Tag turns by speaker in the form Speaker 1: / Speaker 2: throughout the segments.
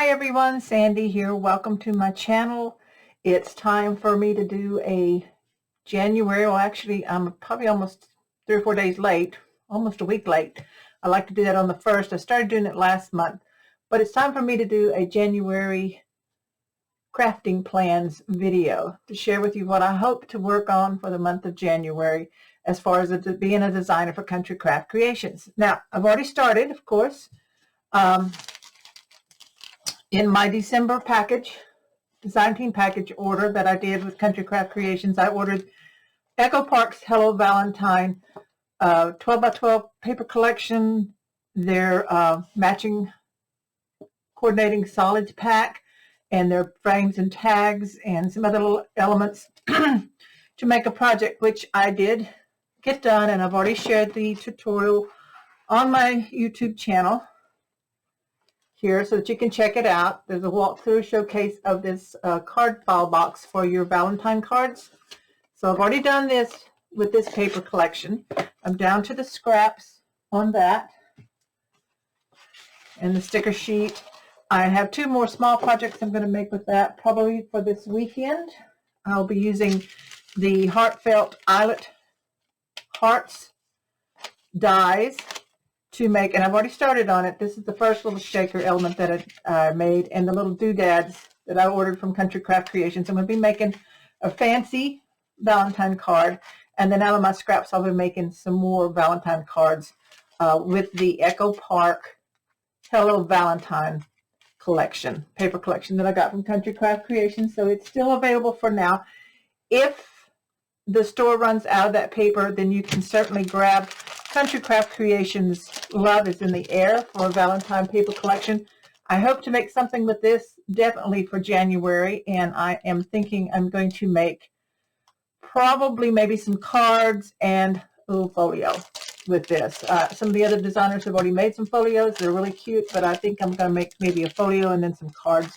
Speaker 1: Hi everyone, Sandy here. Welcome to my channel. It's time for me to do a January, well actually I'm probably almost 3 or 4 days late, almost a week late. I like to do that on the 1st. I started doing it last month, but it's time for me to do a January crafting plans video to share with you what I hope to work on for the month of January as far as being a designer for Country Craft Creations. Now, I've already started, of course. In my December package, design team package order that I did with Country Craft Creations, I ordered Echo Park's Hello Valentine 12 by 12 paper collection, their matching coordinating solids pack, and their frames and tags and some other little elements to make a project, which I did get done, and I've already shared the tutorial on my YouTube channel here so that you can check it out. There's a walkthrough showcase of this card file box for your Valentine cards. So I've already done this with this paper collection. I'm down to the scraps on that and the sticker sheet. I have 2 more small projects I'm going to make with that probably for this weekend. I'll be using the Heartfelt Eyelet Hearts dies to make, and I've already started on it. This is the first little shaker element that I made, and the little doodads that I ordered from Country Craft Creations. I'm going to be making a fancy Valentine card, and then out of my scraps I'll be making some more Valentine cards with the Echo Park Hello Valentine collection, paper collection that I got from Country Craft Creations. So it's still available for now. If the store runs out of that paper, then you can certainly grab Country Craft Creations Love is in the Air for a Valentine paper collection. I hope to make something with this definitely for January, and I am thinking I'm going to make probably maybe some cards and a little folio with this. Some of the other designers have already made some folios. They're really cute, but I think I'm going to make maybe a folio and then some cards,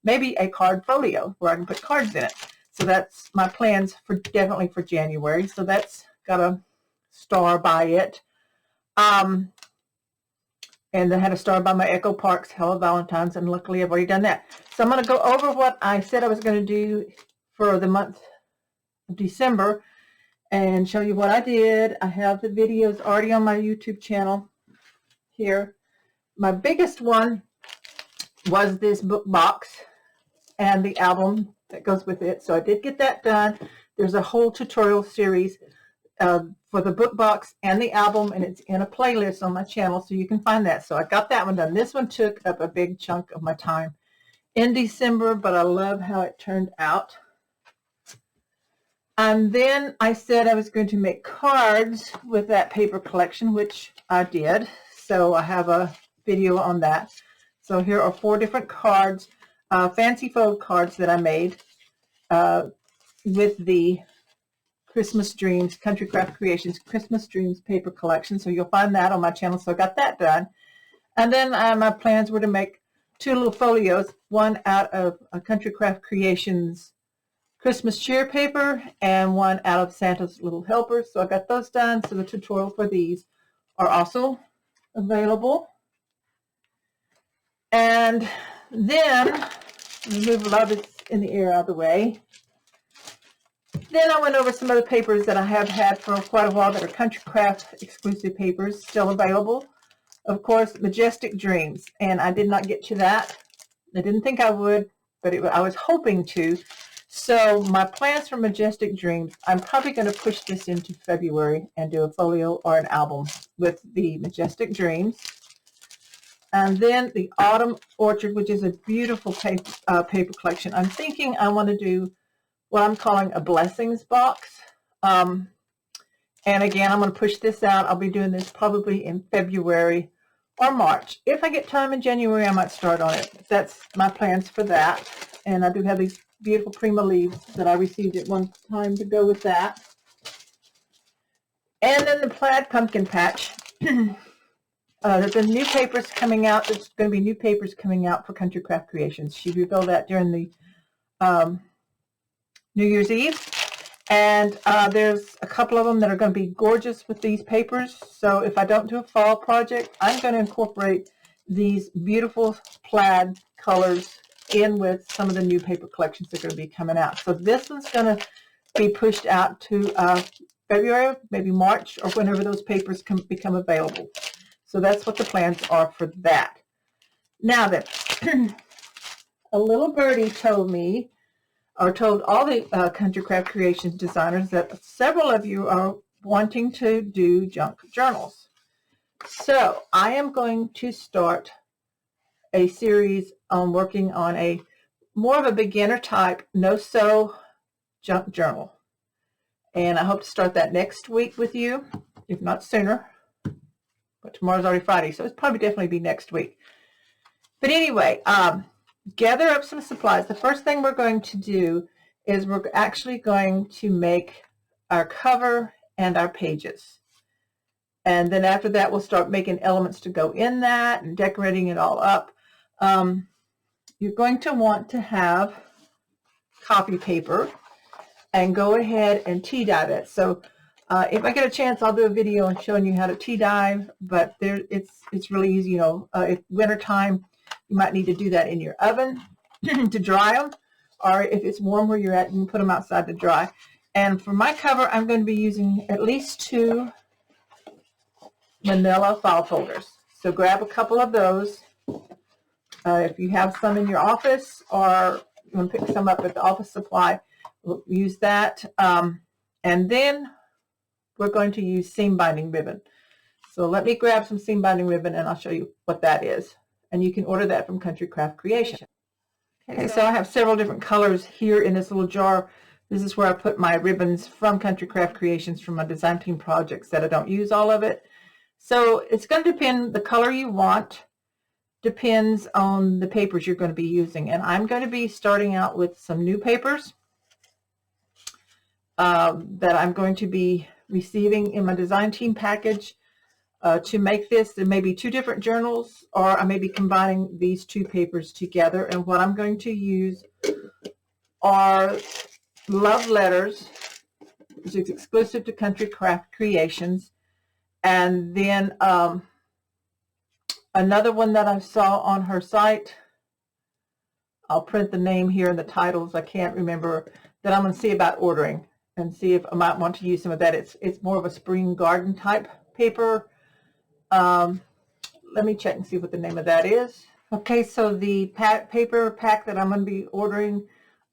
Speaker 1: maybe a card folio where I can put cards in it. So that's my plans for definitely for January. So that's got a star by it. And I had a star by my Echo Park's Hello Valentines, and luckily I've already done that. So I'm going to go over what I said I was going to do for the month of December and show you what I did. I have the videos already on my YouTube channel here. My biggest one was this book box and the album that goes with it. So I did get that done. There's a whole tutorial series for the book box and the album, and it's in a playlist on my channel, so you can find that. So I got that one done. This one took up a big chunk of my time in December, but I love how it turned out. And then I said I was going to make cards with that paper collection, which I did. So I have a video on that. So here are 4 different cards, fancy fold cards that I made with the Christmas Dreams, Country Craft Creations Christmas Dreams paper collection. So you'll find that on my channel. So I got that done. And then my plans were to make 2 little folios, one out of Country Craft Creations Christmas cheer paper and one out of Santa's Little Helpers. So I got those done. So the tutorial for these are also available. And then remove Love is in the Air out of the way. Then I went over some other papers that I have had for quite a while that are Country Craft exclusive papers still available. Of course, Majestic Dreams, and I did not get to that. I didn't think I would, but I was hoping to. So my plans for Majestic Dreams, I'm probably going to push this into February and do a folio or an album with the Majestic Dreams. And then the Autumn Orchard, which is a beautiful paper collection. I'm thinking I want to do what I'm calling a blessings box. And again, I'm going to push this out. I'll be doing this probably in February or March. If I get time in January, I might start on it. That's my plans for that. And I do have these beautiful Prima leaves that I received at one time to go with that. And then the Plaid Pumpkin Patch. There's been new papers coming out. There's going to be new papers coming out for Country Craft Creations. She revealed that during the New Year's Eve. And there's a couple of them that are going to be gorgeous with these papers. So if I don't do a fall project, I'm going to incorporate these beautiful plaid colors in with some of the new paper collections that are going to be coming out. So this one's going to be pushed out to February, maybe March, or whenever those papers become available. So that's what the plans are for that. Now then, a little birdie told me, or told all the Country Craft Creations designers, that several of you are wanting to do junk journals. So I am going to start a series on working on a more of a beginner type no-sew junk journal. And I hope to start that next week with you, if not sooner. But tomorrow's already Friday, so it's probably definitely be next week. But anyway, gather up some supplies. The first thing we're going to do is we're actually going to make our cover and our pages. And then after that, we'll start making elements to go in that and decorating it all up. You're going to want to have copy paper and go ahead and tea dye that. So if I get a chance, I'll do a video on showing you how to tea dye, but it's really easy. You know, if wintertime, you might need to do that in your oven to dry them, or if it's warm where you're at, you can put them outside to dry. And for my cover, I'm going to be using at least 2 manila file folders. So grab a couple of those. If you have some in your office, or you want to pick some up at the office supply, we'll use that. And then we're going to use seam binding ribbon. So let me grab some seam binding ribbon and I'll show you what that is. And you can order that from Country Craft Creation. Okay, so I have several different colors here in this little jar. This is where I put my ribbons from Country Craft Creations from my design team projects that I don't use all of it. So it's going to depend, the color you want depends on the papers you're going to be using. And I'm going to be starting out with some new papers that I'm going to be receiving in my design team package to make this. There may be 2 different journals, or I may be combining these 2 papers together. And what I'm going to use are love letters, which is exclusive to Country Craft Creations. And then another one that I saw on her site, I'll print the name here and the titles, I can't remember, that I'm going to see about ordering and see if I might want to use some of that. It's more of a spring garden type paper. Let me check and see what the name of that is. Okay, so the paper pack that I'm going to be ordering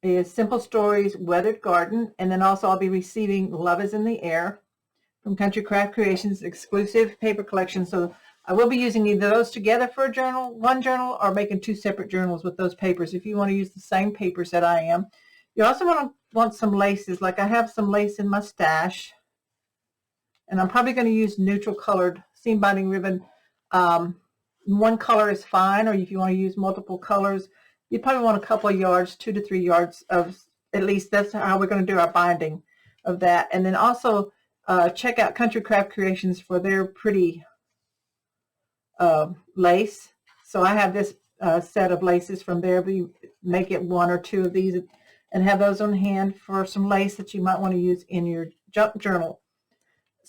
Speaker 1: is Simple Stories Weathered Garden, and then also I'll be receiving Love is in the Air from Country Craft Creations exclusive paper collection. So I will be using either those together for a journal, one journal, or making 2 separate journals with those papers if you want to use the same papers that I am. You also want some laces. Like I have some lace in my stash, and I'm probably going to use neutral colored seam binding ribbon. One color is fine, or if you want to use multiple colors, you probably want a couple of yards, 2 to 3 yards of, at least that's how we're going to do our binding of that. And then also check out Country Craft Creations for their pretty lace. So I have this set of laces from there. We make it 1 or 2 of these and have those on hand for some lace that you might want to use in your junk journal.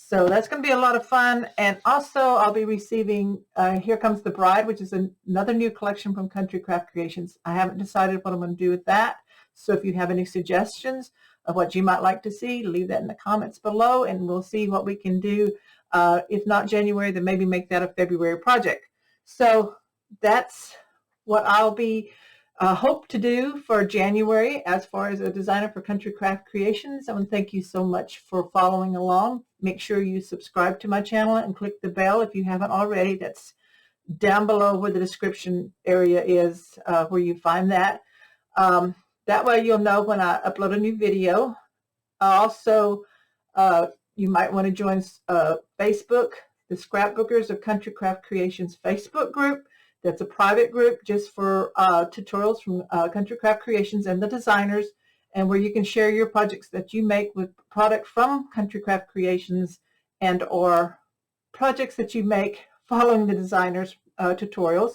Speaker 1: So that's going to be a lot of fun. And also I'll be receiving Here Comes the Bride, which is another new collection from Country Craft Creations. I haven't decided what I'm going to do with that. So if you have any suggestions of what you might like to see, leave that in the comments below and we'll see what we can do. If not January, then maybe make that a February project. So that's what I'll be hope to do for January as far as a designer for Country Craft Creations. I want to thank you so much for following along. Make sure you subscribe to my channel and click the bell if you haven't already. That's down below where the description area is, where you find that. That way you'll know when I upload a new video. Also, you might want to join Facebook, the Scrapbookers of Country Craft Creations Facebook group. That's a private group just for tutorials from Country Craft Creations and the designers, and where you can share your projects that you make with product from Country Craft Creations and or projects that you make following the designers' tutorials.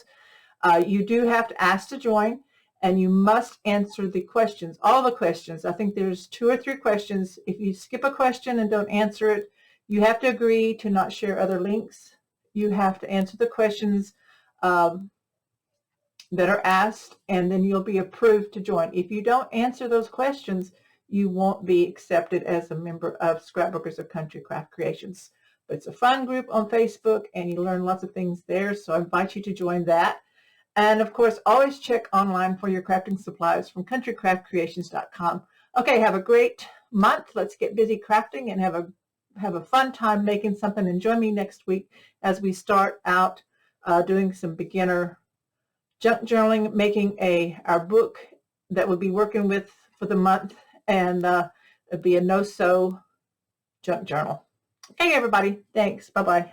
Speaker 1: You do have to ask to join, and you must answer the questions, all the questions. I think there's 2 or 3 questions. If you skip a question and don't answer it, you have to agree to not share other links. You have to answer the questions that are asked, and then you'll be approved to join. If you don't answer those questions, you won't be accepted as a member of Scrapbookers of Country Craft Creations. But it's a fun group on Facebook, and you learn lots of things there, so I invite you to join that. And of course, always check online for your crafting supplies from countrycraftcreations.com. Okay, have a great month. Let's get busy crafting and have a fun time making something. And join me next week as we start out doing some beginner junk journaling, making our book that we'll be working with for the month, and it'll be a no-sew junk journal. Okay, everybody. Thanks. Bye-bye.